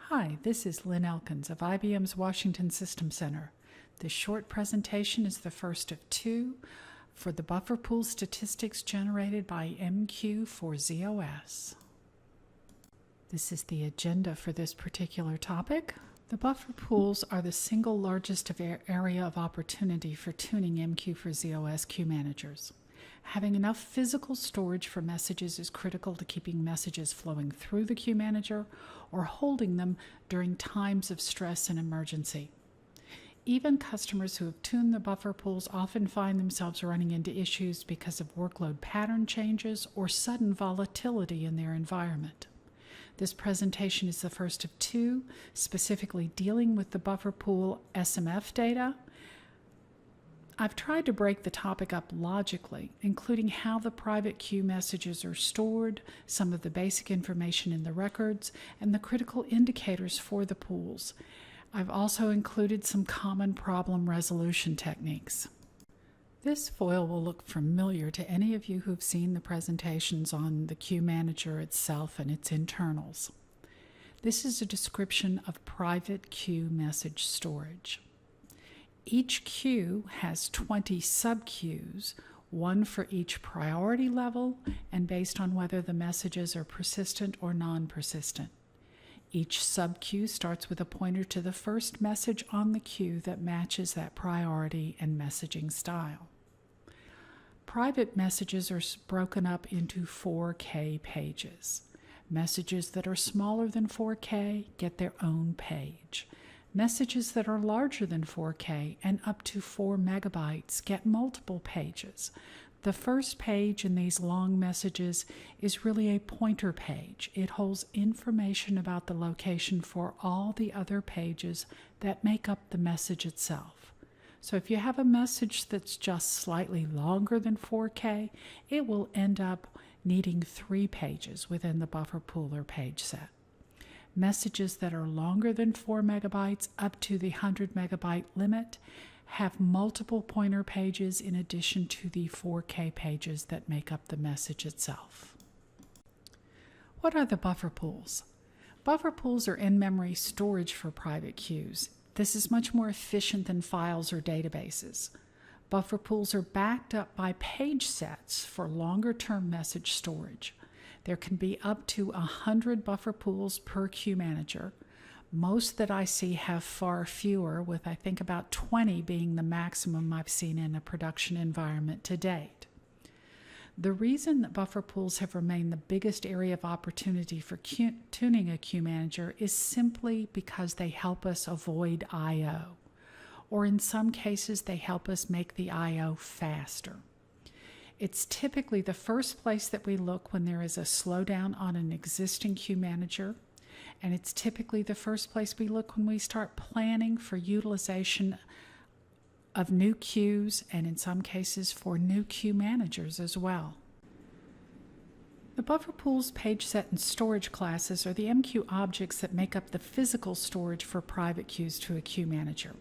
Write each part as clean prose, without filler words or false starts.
Hi, this is Lynn Elkins of IBM's Washington System Center. This short presentation is the first of two for the buffer pool statistics generated by MQ for ZOS. This is the agenda for this particular topic. The buffer pools are the single largest area of opportunity for tuning MQ for ZOS queue managers. Having enough physical storage for messages is critical to keeping messages flowing through the queue manager or holding them during times of stress and emergency. Even customers who have tuned the buffer pools often find themselves running into issues because of workload pattern changes or sudden volatility in their environment. This presentation is the first of two, specifically dealing with the buffer pool SMF data. I've tried to break the topic up logically, including how the private queue messages are stored, some of the basic information in the records, and the critical indicators for the pools. I've also included some common problem resolution techniques. This foil will look familiar to any of you who've seen the presentations on the queue manager itself and its internals. This is a description of private queue message storage. Each queue has 20 sub-queues, one for each priority level and based on whether the messages are persistent or non-persistent. Each sub-queue starts with a pointer to the first message on the queue that matches that priority and messaging style. Private messages are broken up into 4K pages. Messages that are smaller than 4K get their own page. Messages that are larger than 4K and up to 4 megabytes get multiple pages. The first page in these long messages is really a pointer page. It holds information about the location for all the other pages that make up the message itself. So if you have a message that's just slightly longer than 4K, it will end up needing 3 pages within the buffer pool or page set. Messages that are longer than 4 megabytes up to the 100 megabyte limit have multiple pointer pages in addition to the 4K pages that make up the message itself. What are the buffer pools? Buffer pools are in-memory storage for private queues. This is much more efficient than files or databases. Buffer pools are backed up by page sets for longer-term message storage. There can be up to 100 buffer pools per queue manager. Most that I see have far fewer, with I think about 20 being the maximum I've seen in a production environment to date. The reason that buffer pools have remained the biggest area of opportunity for tuning a queue manager is simply because they help us avoid I/O, or in some cases they help us make the I/O faster. It's typically the first place that we look when there is a slowdown on an existing queue manager, and it's typically the first place we look when we start planning for utilization of new queues and in some cases for new queue managers as well. The buffer pools, page set, and storage classes are the MQ objects that make up the physical storage for private queues to a queue manager.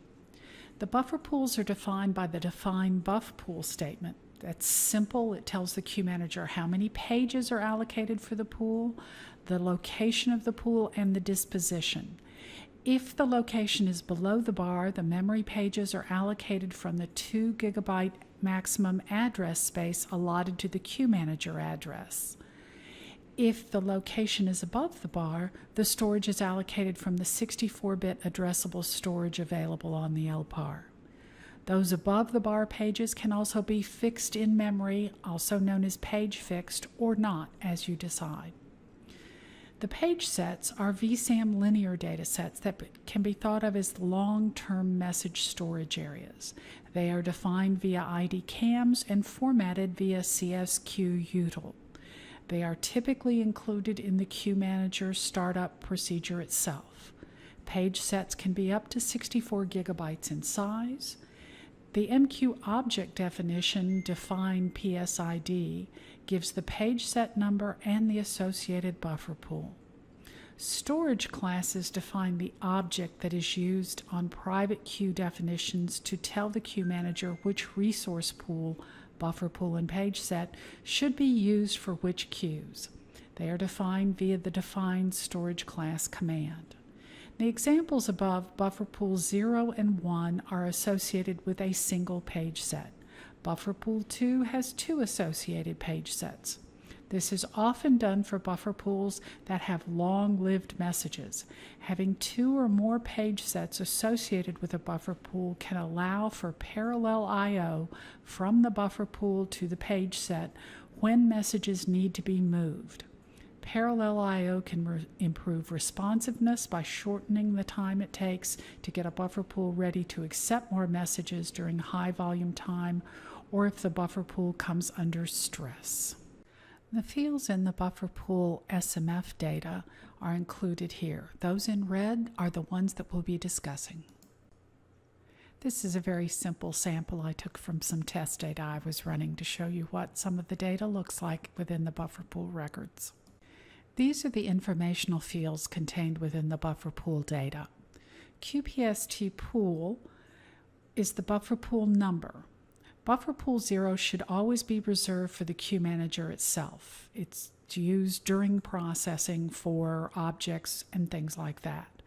The buffer pools are defined by the define buff pool statement. That's simple. It tells the queue manager how many pages are allocated for the pool, the location of the pool, and the disposition. If the location is below the bar, the memory pages are allocated from the 2 gigabyte maximum address space allotted to the queue manager address. If the location is above the bar, the storage is allocated from the 64-bit addressable storage available on the LPAR. Those above the bar pages can also be fixed in memory, also known as page fixed, or not, as you decide. The page sets are VSAM linear data sets that can be thought of as long-term message storage areas. They are defined via ID cams and formatted via CSQ-util. They are typically included in the queue manager startup procedure itself. Page sets can be up to 64 gigabytes in size. The MQ object definition, define PSID, gives the page set number and the associated buffer pool. Storage classes define the object that is used on private queue definitions to tell the queue manager which resource pool, buffer pool, and page set should be used for which queues. They are defined via the define storage class command. The examples above, buffer pools 0 and 1 are associated with a single page set. Buffer pool 2 has 2 associated page sets. This is often done for buffer pools that have long-lived messages. Having 2 or more page sets associated with a buffer pool can allow for parallel I/O from the buffer pool to the page set when messages need to be moved. Parallel I/O can improve responsiveness by shortening the time it takes to get a buffer pool ready to accept more messages during high volume time, or if the buffer pool comes under stress. The fields in the buffer pool SMF data are included here. Those in red are the ones that we'll be discussing. This is a very simple sample I took from some test data I was running to show you what some of the data looks like within the buffer pool records. These are the informational fields contained within the buffer pool data. QPST pool is the buffer pool number. Buffer pool 0 should always be reserved for the queue manager itself. It's used during processing for objects and things like that.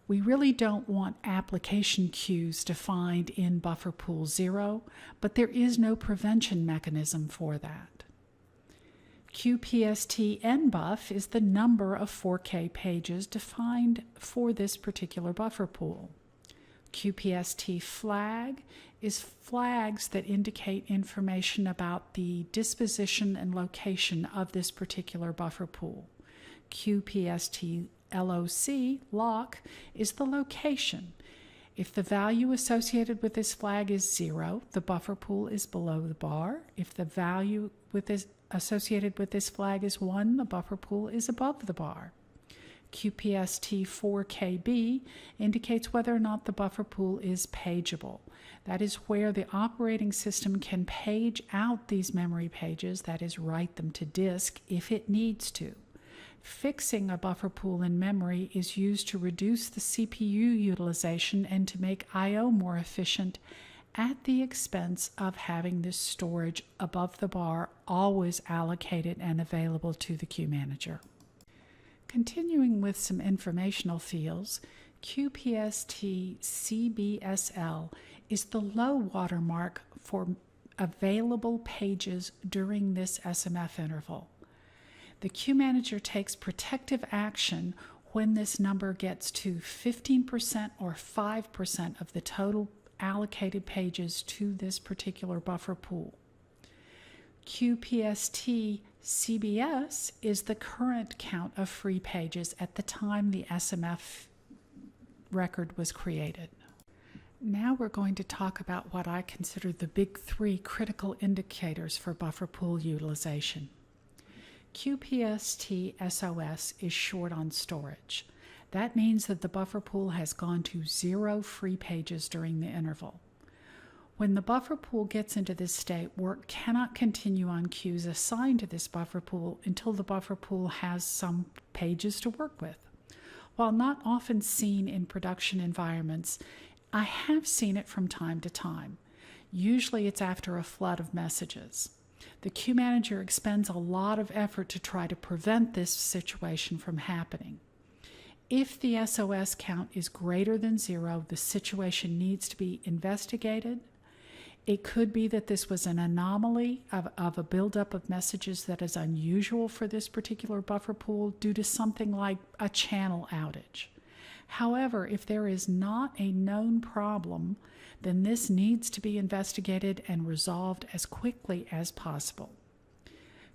We really don't want application queues defined in buffer pool 0, but there is no prevention mechanism for that. QPST nBuff is the number of 4K pages defined for this particular buffer pool. QPST flag is flags that indicate information about the disposition and location of this particular buffer pool. QPST lock is the location. If the value associated with this flag is 0, the buffer pool is below the bar. If the value associated with this flag is 1, the buffer pool is above the bar. QPST4KB indicates whether or not the buffer pool is pageable. That is where the operating system can page out these memory pages, that is, write them to disk if it needs to. Fixing a buffer pool in memory is used to reduce the CPU utilization and to make I/O more efficient at the expense of having this storage above the bar always allocated and available to the queue manager. Continuing with some informational fields, QPST CBSL is the low water mark for available pages during this SMF interval. The queue manager takes protective action when this number gets to 15% or 5% of the total allocated pages to this particular buffer pool. QPST CBS is the current count of free pages at the time the SMF record was created. Now we're going to talk about what I consider the big 3 critical indicators for buffer pool utilization. QPST SOS is short on storage. That means that the buffer pool has gone to 0 free pages during the interval. When the buffer pool gets into this state, work cannot continue on queues assigned to this buffer pool until the buffer pool has some pages to work with. While not often seen in production environments, I have seen it from time to time. Usually it's after a flood of messages. The queue manager expends a lot of effort to try to prevent this situation from happening. If the SOS count is greater than 0, the situation needs to be investigated. It could be that this was an anomaly of a buildup of messages that is unusual for this particular buffer pool due to something like a channel outage. However, if there is not a known problem, then this needs to be investigated and resolved as quickly as possible.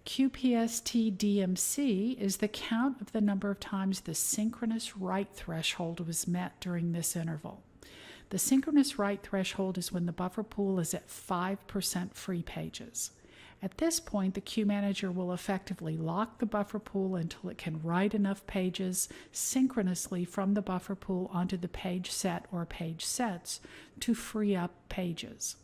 QPST DMC is the count of the number of times the synchronous write threshold was met during this interval. The synchronous write threshold is when the buffer pool is at 5% free pages. At this point, the queue manager will effectively lock the buffer pool until it can write enough pages synchronously from the buffer pool onto the page set or page sets to free up pages.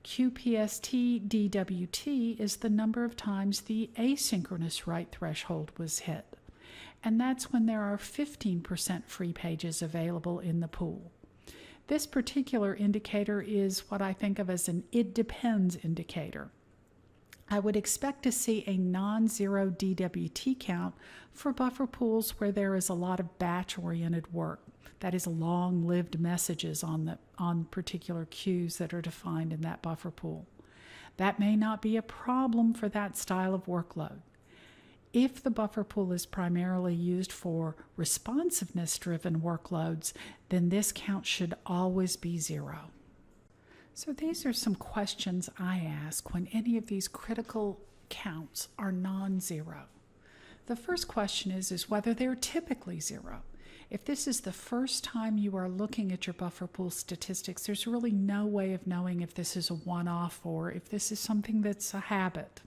QPST DWT is the number of times the asynchronous write threshold was hit, and that's when there are 15% free pages available in the pool. This particular indicator is what I think of as an it depends indicator. I would expect to see a non-zero DWT count for buffer pools where there is a lot of batch-oriented work. That is long-lived messages on particular queues that are defined in that buffer pool. That may not be a problem for that style of workload. If the buffer pool is primarily used for responsiveness-driven workloads, then this count should always be 0. So these are some questions I ask when any of these critical counts are non-zero. The first question is whether they're typically 0. If this is the first time you are looking at your buffer pool statistics, there's really no way of knowing if this is a one-off or if this is something that's a habit.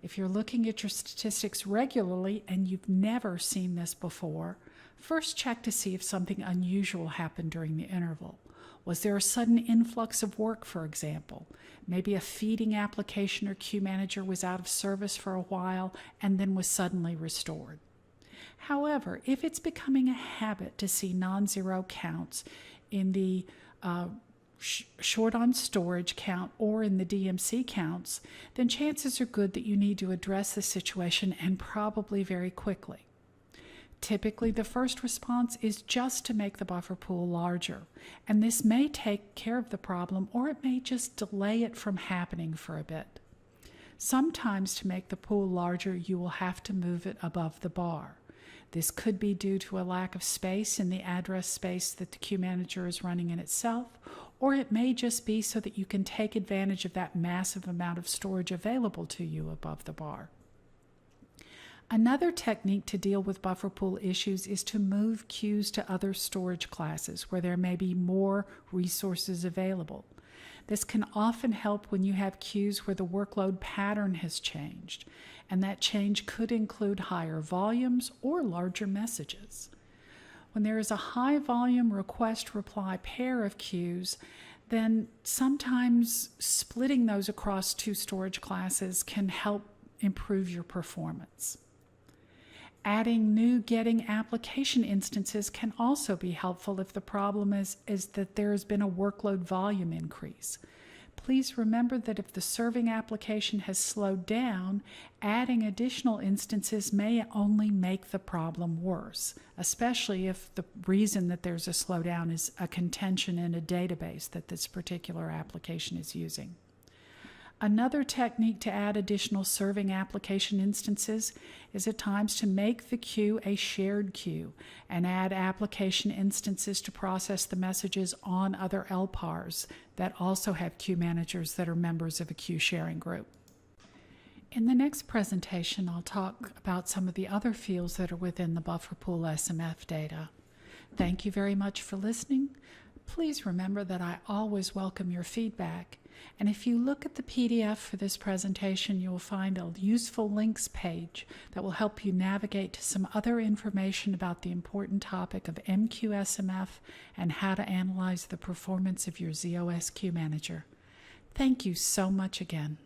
If you're looking at your statistics regularly and you've never seen this before, first check to see if something unusual happened during the interval. Was there a sudden influx of work, for example? Maybe a feeding application or queue manager was out of service for a while and then was suddenly restored. However, if it's becoming a habit to see non-zero counts in the short on storage count or in the DMC counts, then chances are good that you need to address the situation, and probably very quickly. Typically, the first response is just to make the buffer pool larger, and this may take care of the problem, or it may just delay it from happening for a bit. Sometimes to make the pool larger, you will have to move it above the bar. This could be due to a lack of space in the address space that the queue manager is running in itself, or it may just be so that you can take advantage of that massive amount of storage available to you above the bar. Another technique to deal with buffer pool issues is to move queues to other storage classes where there may be more resources available. This can often help when you have queues where the workload pattern has changed, and that change could include higher volumes or larger messages. When there is a high volume request-reply pair of queues, then sometimes splitting those across 2 storage classes can help improve your performance. Adding new getting application instances can also be helpful if the problem is that there has been a workload volume increase. Please remember that if the serving application has slowed down, adding additional instances may only make the problem worse, especially if the reason that there's a slowdown is a contention in a database that this particular application is using. Another technique to add additional serving application instances is at times to make the queue a shared queue and add application instances to process the messages on other LPARs that also have queue managers that are members of a queue sharing group. In the next presentation, I'll talk about some of the other fields that are within the buffer pool SMF data. Thank you very much for listening. Please remember that I always welcome your feedback. And if you look at the PDF for this presentation, you will find a useful links page that will help you navigate to some other information about the important topic of MQSMF and how to analyze the performance of your ZOS queue manager. Thank you so much again.